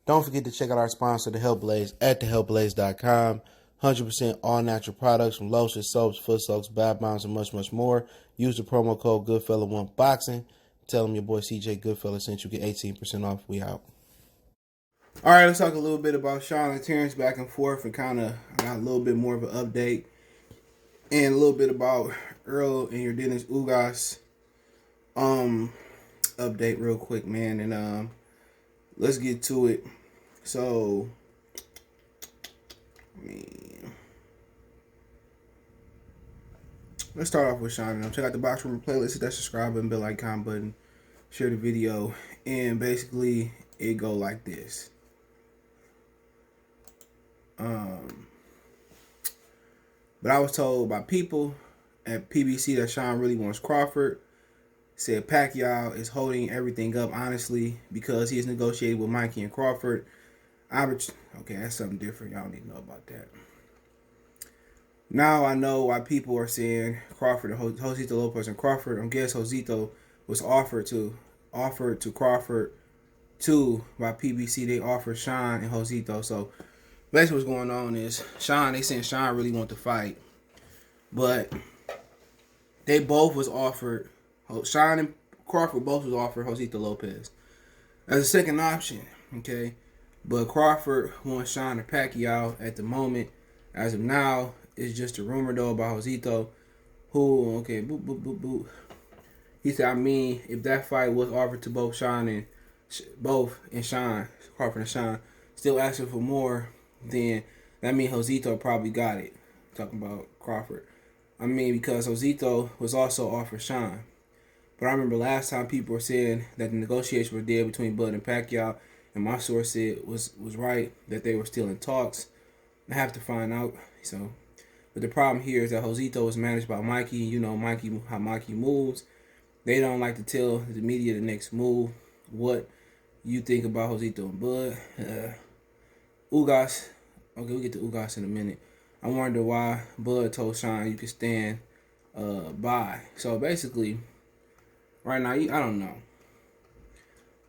Don't forget to check out our sponsor, The Health Blaze, at thehealthblaze.com. 100% all natural products from lotions, soaps, foot soaks, bath bombs, and much, much more. Use the promo code GoodFella1Boxing. Tell them your boy CJ Goodfella sent you. Get 18% off. We out. All right, let's talk a little bit about Shawn and Terence back and forth, and kind of got a little bit more of an update and a little bit about Errol and Yordenis Ugas update real quick, man, and let's get to it. So, let's start off with Shawn. Check out the Box Room playlist, hit that subscribe button, bell icon button, share the video, and basically it go like this. But I was told by people at PBC that Shawn really wants Crawford. Said Pacquiao is holding everything up, honestly, because he has negotiated with Mikey and Crawford. Okay, that's something different. Y'all need to know about that. Now I know why people are saying Crawford and Josito Lopez and Crawford. I guess Josito was offered to Crawford too by PBC. They offered Shawn and Josito. So basically what's going on is Shawn, they saying Shawn really want to fight. But they both was offered, Shawn and Crawford both was offered Josito Lopez as a second option, okay? But Crawford wants Shawn and Pacquiao at the moment. As of now, it's just a rumor though about Josito, who, okay, boop, boop, boop, boop. He said, I mean, if that fight was offered to both Shawn and Crawford and Shawn, still asking for more, then that means Josito probably got it. Talking about Crawford. I mean, because Josito was also offered Shawn. But I remember last time people were saying that the negotiations were dead between Bud and Pacquiao, and my source said was right, that they were still in talks. I have to find out. So, but the problem here is that Josito is managed by Mikey. You know how Mikey moves. They don't like to tell the media the next move. What you think about Josito and Bud? Ugas. Okay, we'll get to Ugas in a minute. I wonder why Bud told Shawn you could stand by. So basically, right now, I don't know.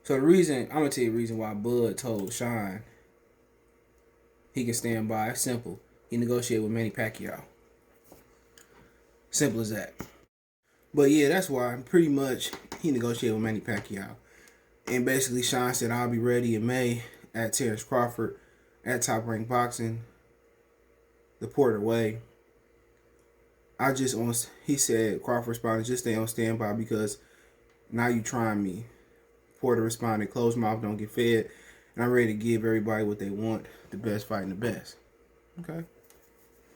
So I'm gonna tell you the reason why Bud told Shawn he can stand by. It's simple. He negotiated with Manny Pacquiao. Simple as that. But yeah, that's why pretty much he negotiated with Manny Pacquiao. And basically Shawn said, I'll be ready in May at Terence Crawford at Top Rank Boxing, the Porter Way. He said, Crawford responded, just stay on standby because now you trying me. Porter responded, closed mouth don't get fed, and I'm ready to give everybody what they want, the best fighting the best. Okay.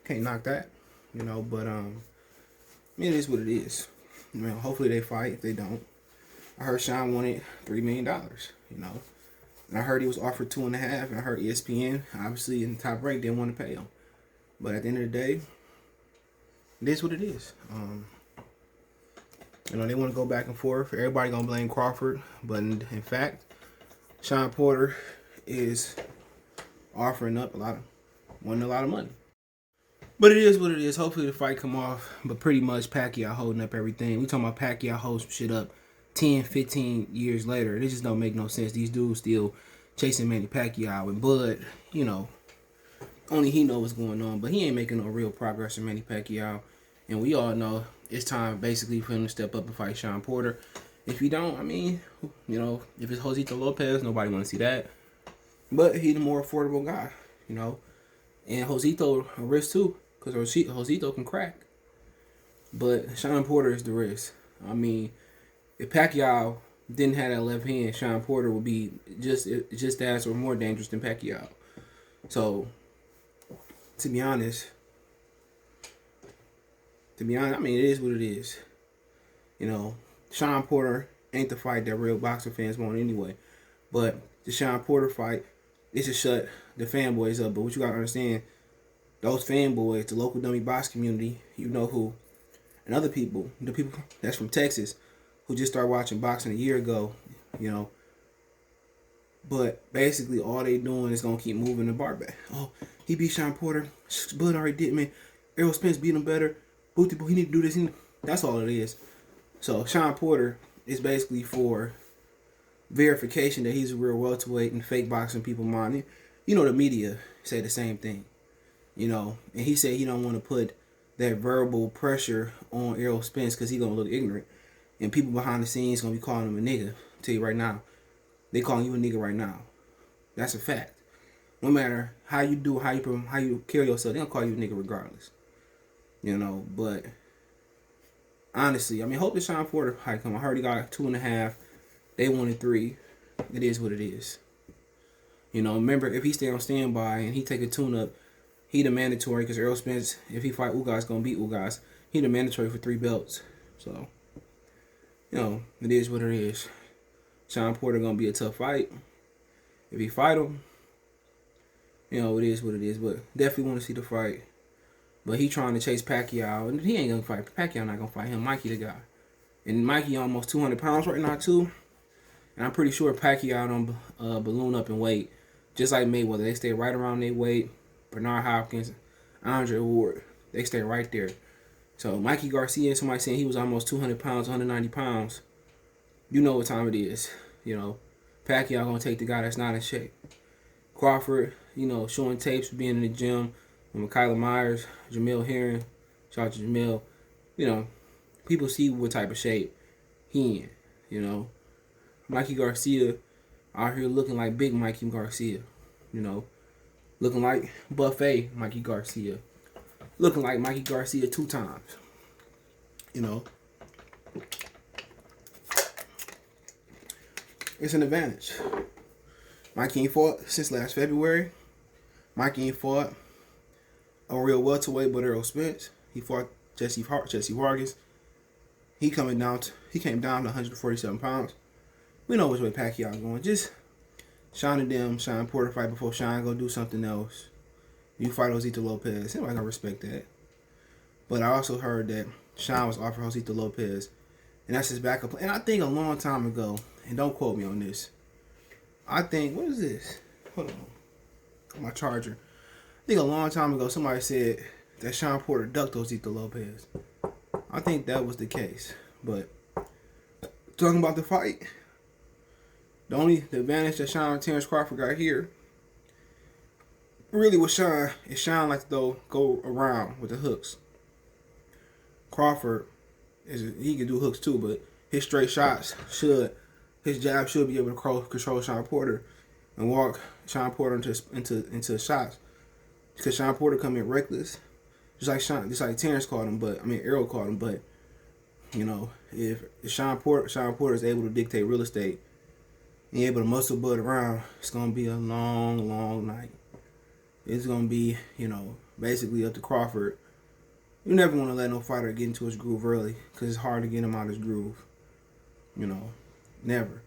Can't knock that, but it is what it is. Hopefully they fight. If they don't, I heard Shawn wanted $3 million, and I heard he was offered 2.5, and I heard ESPN, obviously in Top Rank, didn't want to pay him. But at the end of the day, it is what it is. They want to go back and forth. Everybody gonna blame Crawford, but in fact, Shawn Porter is offering up wanting a lot of money. But it is what it is. Hopefully the fight come off. But pretty much Pacquiao holding up everything. We talking about Pacquiao holding some shit up 10, 15 years later. It just don't make no sense. These dudes still chasing Manny Pacquiao. And Bud, only he knows what's going on. But he ain't making no real progress in Manny Pacquiao. And we all know it's time basically for him to step up and fight Shawn Porter. If you don't, if it's Josito Lopez, nobody want to see that. But he's the more affordable guy, And Josito a risk too, because Josito can crack. But Shawn Porter is the risk. If Pacquiao didn't have that left hand, Shawn Porter would be just as or more dangerous than Pacquiao. So, to be honest, it is what it is. Shawn Porter ain't the fight that real boxing fans want anyway. But the Shawn Porter fight, it should shut the fanboys up. But what you gotta understand, those fanboys, the local dummy box community, who, and other people, the people that's from Texas, who just started watching boxing a year ago, But basically, all they doing is gonna keep moving the bar back. Oh, he beat Shawn Porter. Bud already did, man. Errol Spence beat him better. He need to do this. That's all it is. So Shawn Porter is basically for verification that he's a real welterweight and fake boxing people mind. You know, the media say the same thing. You know, and he said he don't want to put that verbal pressure on Errol Spence because he gonna look ignorant, and people behind the scenes gonna be calling him a nigga. I'll tell you right now, they calling you a nigga right now. That's a fact. No matter how you do, how you carry yourself, they gonna call you a nigga regardless. You know, but honestly, I mean, hope the Shawn Porter fight come. I heard he got 2.5. They wanted 3. It is what it is. You know, remember, if he stay on standby and he take a tune-up, he the mandatory, because Errol Spence, if he fight Ugas, gonna beat Ugas. He the mandatory for 3 belts. So, you know, it is what it is. Shawn Porter gonna be a tough fight. If he fight him, you know, it is what it is. But definitely want to see the fight. But he trying to chase Pacquiao, and he ain't gonna fight. Pacquiao not gonna fight him. Mikey the guy. And Mikey almost 200 pounds right now, too. And I'm pretty sure Pacquiao don't balloon up in weight. Just like Mayweather. They stay right around their weight. Bernard Hopkins, Andre Ward, they stay right there. So Mikey Garcia, somebody saying he was almost 200 pounds, 190 pounds. You know what time it is. You know, Pacquiao gonna take the guy that's not in shape. Crawford, you know, showing tapes, being in the gym with Kyler Myers, Jamil Herring, shout out to Jamil. You know, people see what type of shape he in. You know, Mikey Garcia out here looking like big Mikey Garcia. You know, looking like buffet Mikey Garcia. Looking like Mikey Garcia 2 times. You know, it's an advantage. Mikey ain't fought since last February. Mikey ain't fought a real welterweight but Errol Spence. He fought Jesse Vargas. He came down to 147 pounds. We know which way Pacquiao going. Just Shawn and them, Shawn Porter fight before Shawn go do something else. You fight Josito Lopez. Anybody gonna respect that? But I also heard that Shawn was offered Josito Lopez, and that's his backup. And I think a long time ago, and don't quote me on this, I think, what is this? Hold on. My charger. I think a long time ago somebody said that Shawn Porter ducked Josito Lopez. I think that was the case. But talking about the fight, the advantage that Shawn and Terence Crawford got here really with Shawn is Shawn like to go around with the hooks. Crawford he can do hooks too, but his straight shots his jab should be able to control Shawn Porter and walk Shawn Porter into shots. Because Shawn Porter come in reckless, just like Terence caught him, but Errol caught him. But you know, if Shawn Porter is able to dictate real estate and able to muscle Bud around, it's gonna be a long, long night. It's gonna be, you know, basically up to Crawford. You never want to let no fighter get into his groove early, because it's hard to get him out of his groove. You know, never.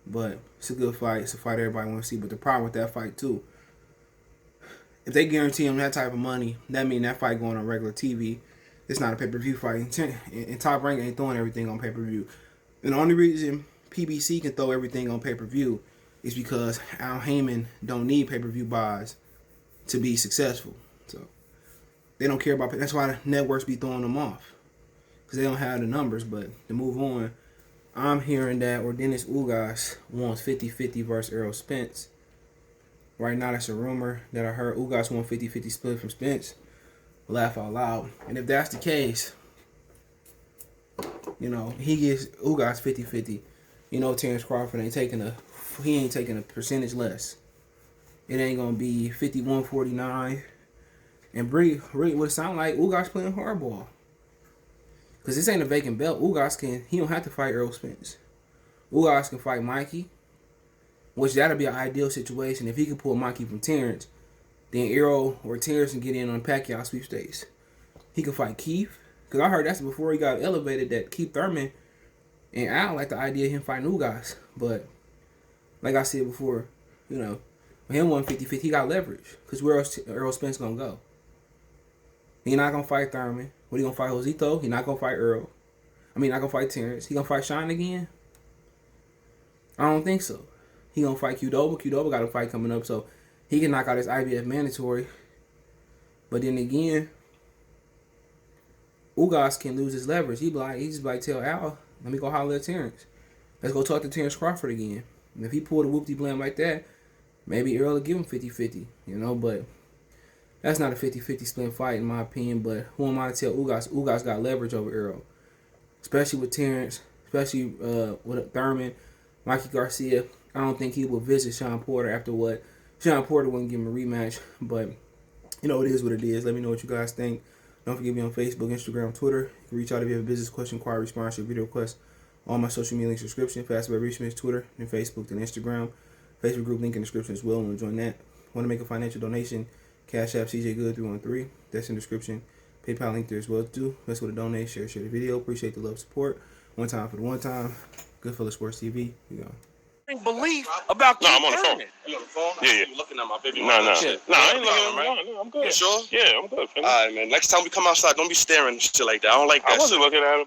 But it's a good fight. It's a fight everybody wants to see. But the problem with that fight too, if they guarantee him that type of money, that means that fight going on regular TV. It's not a pay-per-view fight. And Top Rank ain't throwing everything on pay-per-view. And the only reason PBC can throw everything on pay-per-view is because Al Heyman don't need pay-per-view buys to be successful. So they don't care about. That's why the networks be throwing them off, because they don't have the numbers. But to move on, I'm hearing that Yordenis Ugas wants 50-50 versus Errol Spence. Right now, that's a rumor that I heard. Ugas won 50-50 split from Spence. Laugh out loud. And if that's the case, you know, he gives Ugas 50-50. You know, Terence Crawford ain't taking a percentage less. It ain't gonna be 51-49. And really, what it sound like, Ugas playing hardball. Because this ain't a vacant belt. He don't have to fight Errol Spence. Ugas can fight Mikey, which that'll be an ideal situation. If he can pull Mikey from Terence, then Errol or Terence can get in on Pacquiao sweepstakes. He can fight Keith. Because I heard that's before he got elevated, that Keith Thurman and Al like the idea of him fighting Ugas. But like I said before, you know, with him 150-50, he got leverage. Because where else Errol Spence gonna go? He not gonna fight Thurman. What, he gonna fight Josito? He not gonna fight Errol. Not gonna fight Terence. He gonna fight Shawn again? I don't think so. He gonna fight Qdoba. Qdoba got a fight coming up, so he can knock out his IBF mandatory. But then again, Ugas can lose his leverage. He just tell Al, let me go holler at Terence. Let's go talk to Terence Crawford again. And if he pulled a whoop-de-blam like that, maybe Errol would give him 50-50, you know, but that's not a 50-50 split fight in my opinion. But who am I to tell Ugas? Ugas got leverage over Errol, especially with Terence, especially with Thurman, Mikey Garcia. I don't think he will visit Shawn Porter after what Shawn Porter wouldn't give him a rematch. But you know, it is what it is. Let me know what you guys think. Don't forget me on Facebook, Instagram, Twitter. You can reach out if you have a business question, inquiry, response, or video request. All my social media links in the description. Fast way to reach me is Twitter, then Facebook, then Instagram. Facebook group link in the description as well. And join that. Want to make a financial donation? Cash App CJGood313. That's in the description. PayPal link there as well too. Let's go to donate, share the video. Appreciate the love, support. One time for the one time. GoodFellaSportsTV. We go. Belief about I'm on the phone. You on the phone? Yeah. You looking at my baby? No, I ain't looking. No, I'm good. You sure? Yeah, I'm good. All right, man. Next time we come outside, don't be staring and shit like that. I don't like that. I wasn't looking at him.